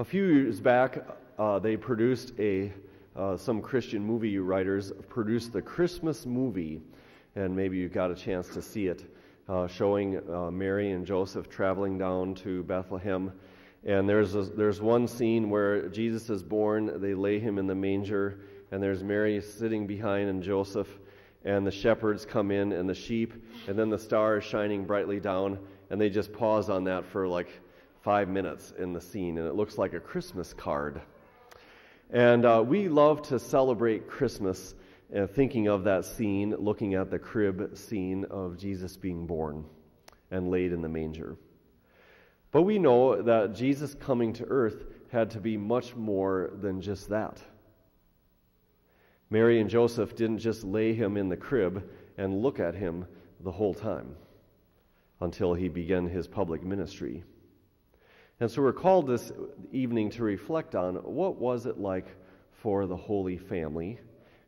A few years back, they produced some Christian movie writers produced the Christmas movie, and maybe you got a chance to see it, showing Mary and Joseph traveling down to Bethlehem. And there's one scene where Jesus is born, they lay him in the manger, and there's Mary sitting behind and Joseph, and the shepherds come in and the sheep, and then the star is shining brightly down, and they just pause on that for like 5 minutes in the scene, and it looks like a Christmas card. And we love to celebrate Christmas, thinking of that scene, looking at the crib scene of Jesus being born and laid in the manger. But we know that Jesus coming to earth had to be much more than just that. Mary and Joseph didn't just lay him in the crib and look at him the whole time until he began his public ministry. And so we're called this evening to reflect on what was it like for the Holy Family,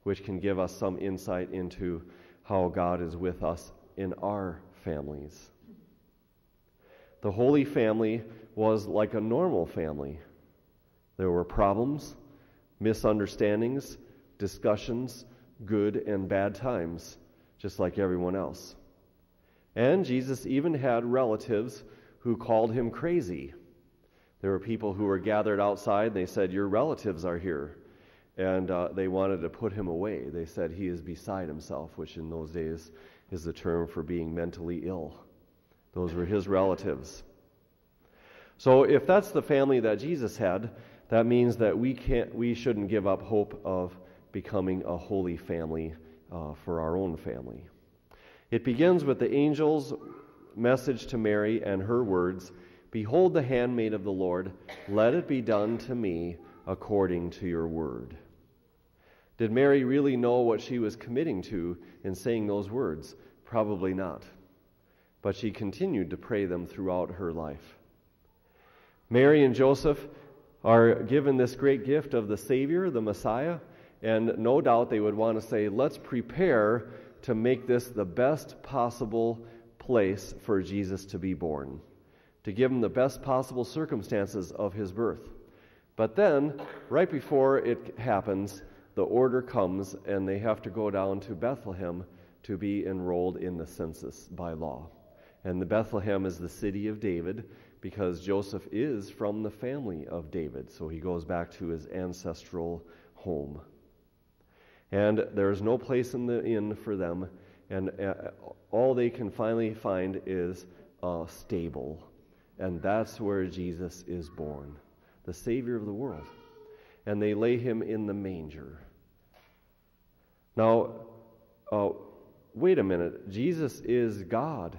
which can give us some insight into how God is with us in our families. The Holy Family was like a normal family. There were problems, misunderstandings, discussions, good and bad times, just like everyone else. And Jesus even had relatives who called him crazy. There were people who were gathered outside, and they said, "Your relatives are here." And they wanted to put him away. They said he is beside himself, which in those days is the term for being mentally ill. Those were his relatives. So if that's the family that Jesus had, that means that we shouldn't give up hope of becoming a holy family for our own family. It begins with the angel's message to Mary and her words, "Behold the handmaid of the Lord, let it be done to me according to your word." Did Mary really know what she was committing to in saying those words? Probably not. But she continued to pray them throughout her life. Mary and Joseph are given this great gift of the Savior, the Messiah, and no doubt they would want to say, let's prepare to make this the best possible place for Jesus to be born, to give him the best possible circumstances of his birth. But then, right before it happens, the order comes and they have to go down to Bethlehem to be enrolled in the census by law. And the Bethlehem is the city of David because Joseph is from the family of David, so he goes back to his ancestral home. And there is no place in the inn for them, and all they can finally find is a stable. And that's where Jesus is born, the Savior of the world. And they lay him in the manger. Now, wait a minute. Jesus is God,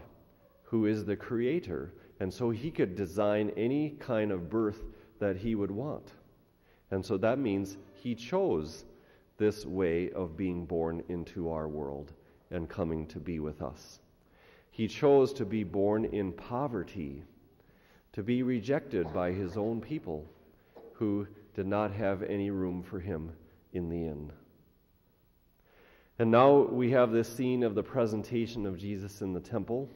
who is the Creator, and so he could design any kind of birth that he would want. And so that means he chose this way of being born into our world and coming to be with us. He chose to be born in poverty, to be rejected by his own people who did not have any room for him in the inn. And now we have this scene of the presentation of Jesus in the temple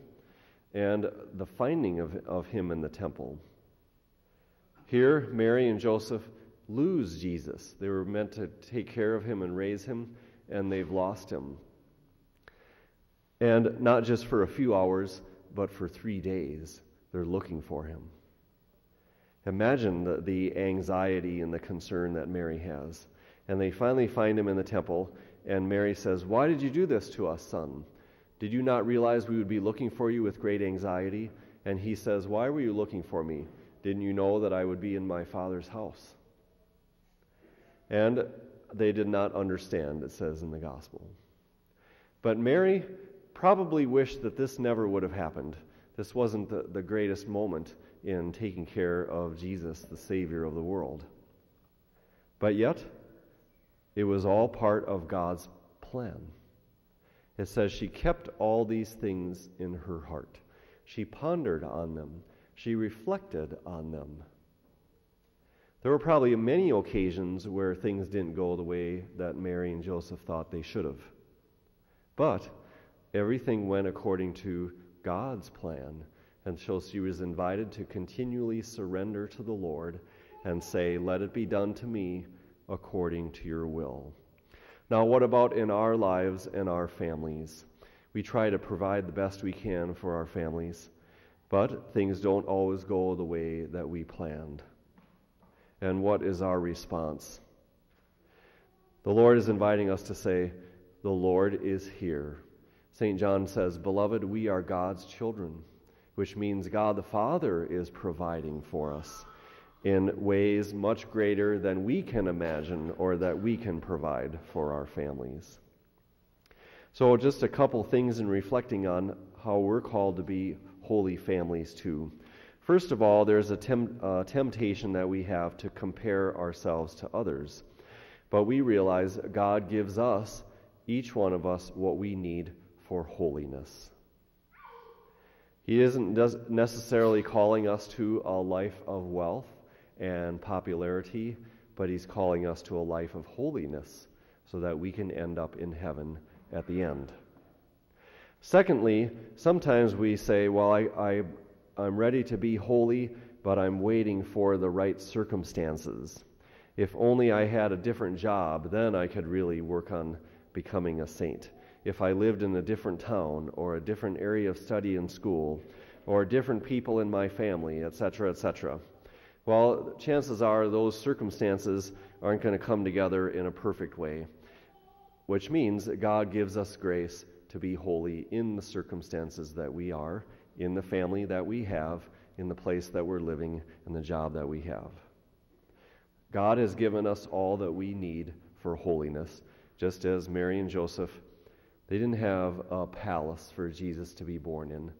and the finding of him in the temple. Here, Mary and Joseph lose Jesus. They were meant to take care of him and raise him, and they've lost him. And not just for a few hours, but for 3 days, they're looking for him. Imagine the anxiety and the concern that Mary has. And they finally find him in the temple, and Mary says, "Why did you do this to us, son? Did you not realize we would be looking for you with great anxiety?" And he says, "Why were you looking for me? Didn't you know that I would be in my Father's house?" And they did not understand, it says in the gospel. But Mary probably wished that this never would have happened. This wasn't the greatest moment in taking care of Jesus, the Savior of the world. But yet, it was all part of God's plan. It says she kept all these things in her heart. She pondered on them. She reflected on them. There were probably many occasions where things didn't go the way that Mary and Joseph thought they should have. But everything went according to God's plan, and so she was invited to continually surrender to the Lord and say, "Let it be done to me according to your will." Now, what about in our lives and our families? We try to provide the best we can for our families, but things don't always go the way that we planned. And what is our response? The Lord is inviting us to say, "The Lord is here." St. John says, "Beloved, we are God's children," which means God the Father is providing for us in ways much greater than we can imagine or that we can provide for our families. So just a couple things in reflecting on how we're called to be holy families too. First of all, there's a temptation that we have to compare ourselves to others. But we realize God gives us, each one of us, what we need for holiness. He isn't necessarily calling us to a life of wealth and popularity, but he's calling us to a life of holiness so that we can end up in heaven at the end. Secondly, sometimes we say, "Well, I'm ready to be holy, but I'm waiting for the right circumstances. If only I had a different job, then I could really work on becoming a saint. If I lived in a different town or a different area of study in school or different people in my family, etc., etc." Well, chances are those circumstances aren't going to come together in a perfect way, which means that God gives us grace to be holy in the circumstances that we are, in the family that we have, in the place that we're living, and the job that we have. God has given us all that we need for holiness, just as Mary and Joseph, they didn't have a palace for Jesus to be born in,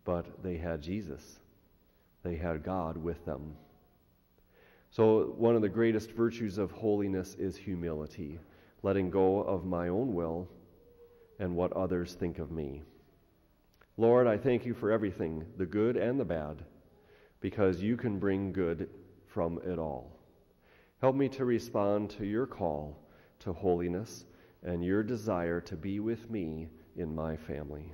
but they had Jesus. They had God with them. So one of the greatest virtues of holiness is humility, letting go of my own will and what others think of me. Lord, I thank you for everything, the good and the bad, because you can bring good from it all. Help me to respond to your call to holiness and your desire to be with me in my family.